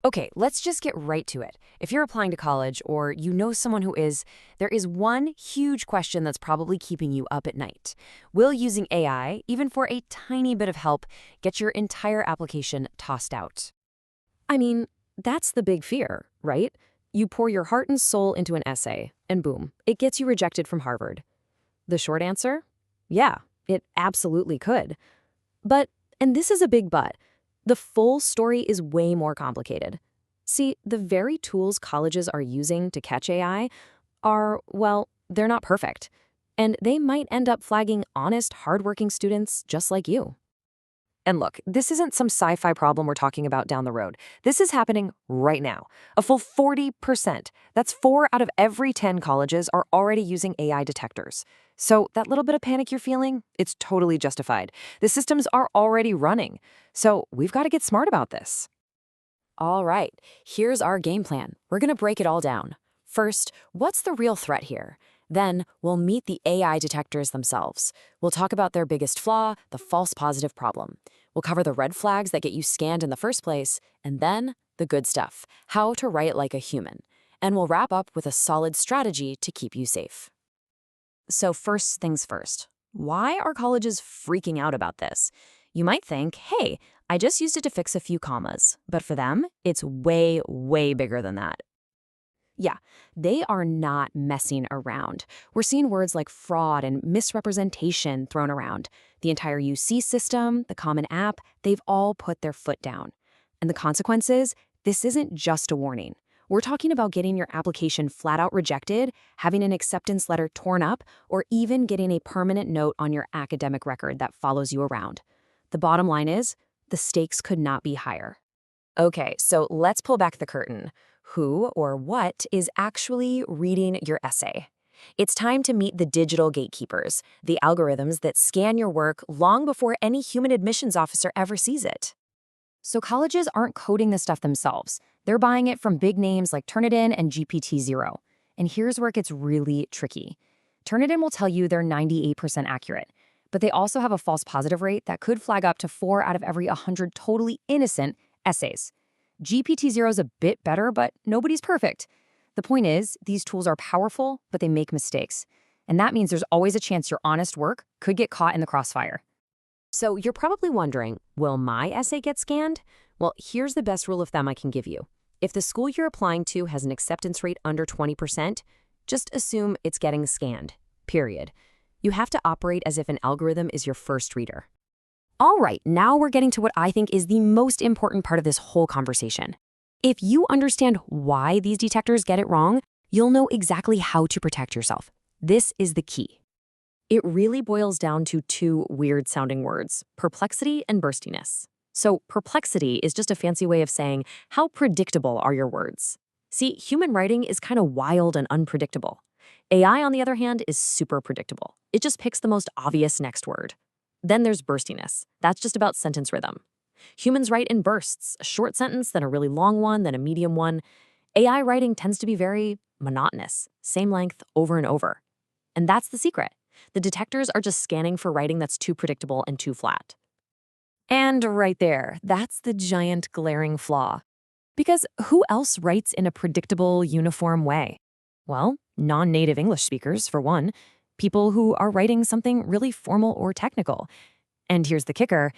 Okay, let's just get right to it. If you're applying to college or you know someone who is, there is one huge question that's probably keeping you up at night. Will using AI, even for a tiny bit of help, get your entire application tossed out? I mean, that's the big fear, right? You pour your heart and soul into an essay, and boom, it gets you rejected from Harvard. The short answer? Yeah, it absolutely could. But, and this is a big but, the full story is way more complicated. See, the very tools colleges are using to catch AI are, well, they're not perfect. And they might end up flagging honest, hardworking students just like you. And look, this isn't some sci-fi problem we're talking about down the road. This is happening right now. A full 40%. That's 4 out of every 10 colleges are already using AI detectors. So that little bit of panic you're feeling, it's totally justified. The systems are already running. So we've got to get smart about this. All right, here's our game plan. We're going to break it all down. First, what's the real threat here? Then, we'll meet the AI detectors themselves. We'll talk about their biggest flaw, the false positive problem. We'll cover the red flags that get you scanned in the first place, and then the good stuff, how to write like a human. And we'll wrap up with a solid strategy to keep you safe. So first things first, why are colleges freaking out about this? You might think, hey, I just used it to fix a few commas. But for them, it's way, way bigger than that. Yeah, they are not messing around. We're seeing words like fraud and misrepresentation thrown around. The entire UC system, the Common App, they've all put their foot down. And the consequences? This isn't just a warning. We're talking about getting your application flat out rejected, having an acceptance letter torn up, or even getting a permanent note on your academic record that follows you around. The bottom line is, the stakes could not be higher. Okay, so let's pull back the curtain. Who or what is actually reading your essay? It's time to meet the digital gatekeepers, the algorithms that scan your work long before any human admissions officer ever sees it. So colleges aren't coding this stuff themselves. They're buying it from big names like Turnitin and GPTZero. And here's where it gets really tricky. Turnitin will tell you they're 98% accurate, but they also have a false positive rate that could flag up to 4 out of every 100 totally innocent essays. GPT-Zero is a bit better, but nobody's perfect. The point is, these tools are powerful, but they make mistakes. And that means there's always a chance your honest work could get caught in the crossfire. So you're probably wondering, will my essay get scanned? Well, here's the best rule of thumb I can give you. If the school you're applying to has an acceptance rate under 20%, just assume it's getting scanned, period. You have to operate as if an algorithm is your first reader. All right, now we're getting to what I think is the most important part of this whole conversation. If you understand why these detectors get it wrong, you'll know exactly how to protect yourself. This is the key. It really boils down to 2 weird-sounding words, perplexity and burstiness. So perplexity is just a fancy way of saying, how predictable are your words? See, human writing is kind of wild and unpredictable. AI, on the other hand, is super predictable. It just picks the most obvious next word. Then there's burstiness. That's just about sentence rhythm. Humans write in bursts, a short sentence, then a really long one, then a medium one. AI writing tends to be very monotonous, same length over and over. And that's the secret. The detectors are just scanning for writing that's too predictable and too flat. And right there, that's the giant glaring flaw. Because who else writes in a predictable, uniform way? Well, non-native English speakers, for one. People who are writing something really formal or technical. And here's the kicker,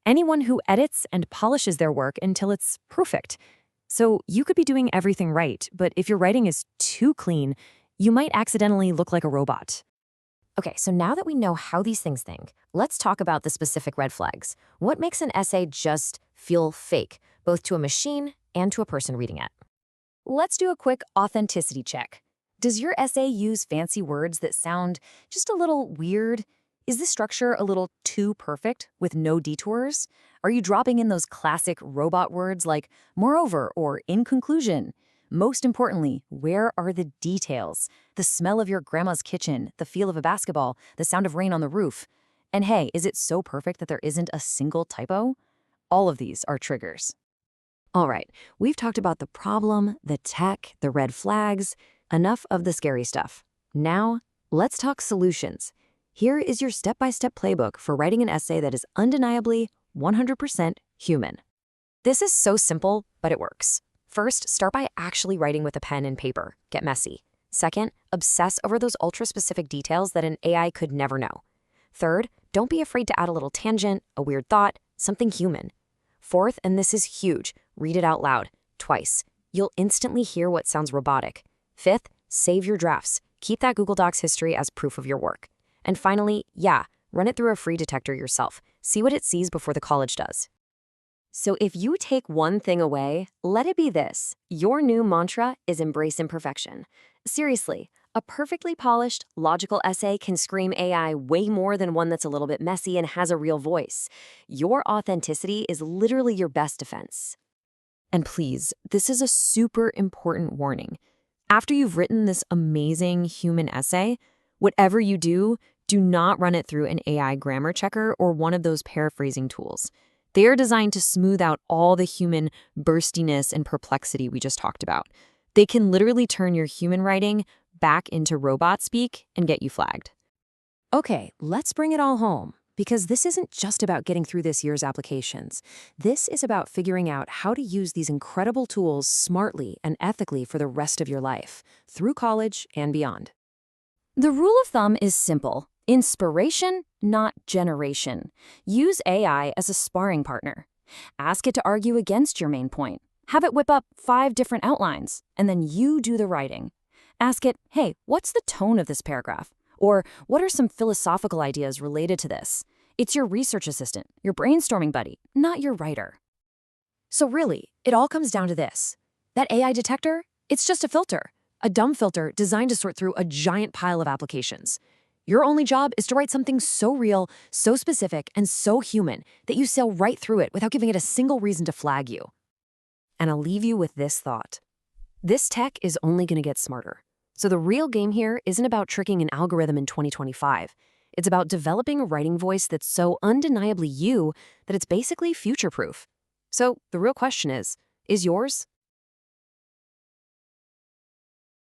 anyone who edits and polishes their work until it's perfect. So you could be doing everything right, but if your writing is too clean, you might accidentally look like a robot. Okay, so now that we know how these things think, let's talk about the specific red flags. What makes an essay just feel fake, both to a machine and to a person reading it? Let's do a quick authenticity check. Does your essay use fancy words that sound just a little weird? Is the structure a little too perfect with no detours? Are you dropping in those classic robot words like moreover or in conclusion? Most importantly, where are the details? The smell of your grandma's kitchen, the feel of a basketball, the sound of rain on the roof. And hey, is it so perfect that there isn't a single typo? All of these are triggers. All right, we've talked about the problem, the tech, the red flags. Enough of the scary stuff. Now, let's talk solutions. Here is your step-by-step playbook for writing an essay that is undeniably 100% human. This is so simple, but it works. First, start by actually writing with a pen and paper. Get messy. Second, obsess over those ultra-specific details that an AI could never know. Third, don't be afraid to add a little tangent, a weird thought, something human. Fourth, and this is huge, read it out loud, twice. You'll instantly hear what sounds robotic. Fifth, save your drafts. Keep that Google Docs history as proof of your work. And finally, run it through a free detector yourself. See what it sees before the college does. So if you take one thing away, let it be this. Your new mantra is embrace imperfection. Seriously, a perfectly polished, logical essay can scream AI way more than one that's a little bit messy and has a real voice. Your authenticity is literally your best defense. And please, this is a super important warning. After you've written this amazing human essay, whatever you do, do not run it through an AI grammar checker or one of those paraphrasing tools. They are designed to smooth out all the human burstiness and perplexity we just talked about. They can literally turn your human writing back into robot speak and get you flagged. Okay, let's bring it all home, because this isn't just about getting through this year's applications. This is about figuring out how to use these incredible tools smartly and ethically for the rest of your life, through college and beyond. The rule of thumb is simple. Inspiration, not generation. Use AI as a sparring partner. Ask it to argue against your main point. Have it whip up 5 different outlines, and then you do the writing. Ask it, hey, what's the tone of this paragraph? Or what are some philosophical ideas related to this? It's your research assistant, your brainstorming buddy, not your writer. So really, it all comes down to this. That AI detector, it's just a filter. A dumb filter designed to sort through a giant pile of applications. Your only job is to write something so real, so specific, and so human that you sail right through it without giving it a single reason to flag you. And I'll leave you with this thought. This tech is only going to get smarter. So the real game here isn't about tricking an algorithm in 2025. It's about developing a writing voice that's so undeniably you that it's basically future-proof. So the real question is yours?